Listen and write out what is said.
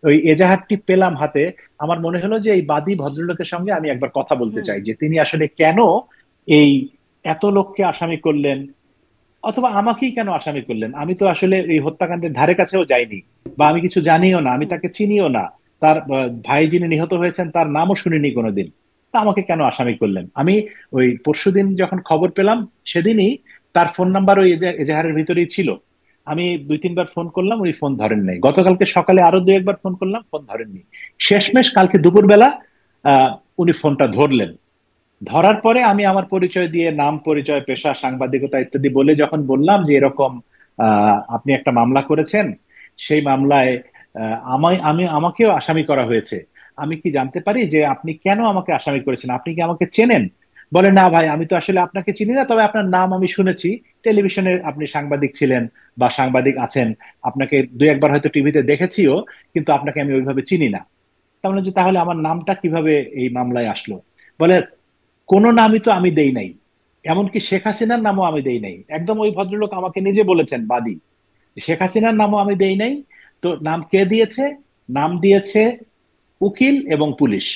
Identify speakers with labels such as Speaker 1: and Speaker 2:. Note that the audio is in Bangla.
Speaker 1: ওই এজাহারটি পেলাম হাতে, আমার মনে হলো যে এই বাদী ভদ্রলোকের সঙ্গে আমি একবার কথা বলতে
Speaker 2: হুম।
Speaker 1: চাই, যে তিনি আসলে কেন এই এত লোককে আসামি করলেন, অথবা আমাকেই কেন আসামি করলেন। আমি তো আসলে এই হত্যাকাণ্ডের ধারে কাছেও যাইনি, বা আমি কিছু জানিও না, আমি
Speaker 2: হুম।
Speaker 1: তাকে চিনিও না। তার ভাই যিনি নিহত হয়েছেন তার নামও শুনিনি কোনোদিন। তা আমাকে কেন আসামি করলেন? আমি ওই পরশুদিন যখন খবর পেলাম, সেদিনই তার ফোন নাম্বার ওই এজাহারের ভিতরেই ছিল। আমি দুই তিনবার ফোন করলাম, উনি ফোন ধরেন নাই। গতকালকে সকালে আরো দু একবার ফোন করলাম, ফোন ধরেননি। শেষমেশ কালকে দুপুরবেলা আহ উনি ফোনটা ধরলেন। ধরার পরে আমি আমার পরিচয় দিয়ে, নাম, পরিচয়, পেশা, সাংবাদিকতা ইত্যাদি বলে যখন বললাম যে এরকম আপনি একটা মামলা করেছেন, সেই মামলায় আমাকেও আসামি করা হয়েছে, আমি কি জানতে পারি যে আপনি কেন আমাকে আসামি করেছেন? আপনি কি আমাকে চেনেন? বলে, না ভাই, আমি তো আসলে আপনাকে চিনি না, তবে আপনার নাম আমি শুনেছি, টেলিভিশনে আপনি সাংবাদিক ছিলেন বা সাংবাদিক আছেন, আপনাকে দুই একবার হয়তো টিভিতে দেখেছিও, কিন্তু আপনাকে আমি ওইভাবে চিনি না। তাহলে যে তাহলে আমার নামটা কিভাবে এই মামলায় আসলো? বলে, কোনো নামই তো আমি দেই নাই, এমনকি শেখ হাসিনার নামও আমি দেই নাই। একদম ওই ভদ্রলোক আমাকে নিজে বলেছেন, বাদী, শেখ হাসিনার নামও আমি দেই নাই। তো নাম কে দিয়েছে? নাম দিয়েছে উকিল এবং পুলিশ।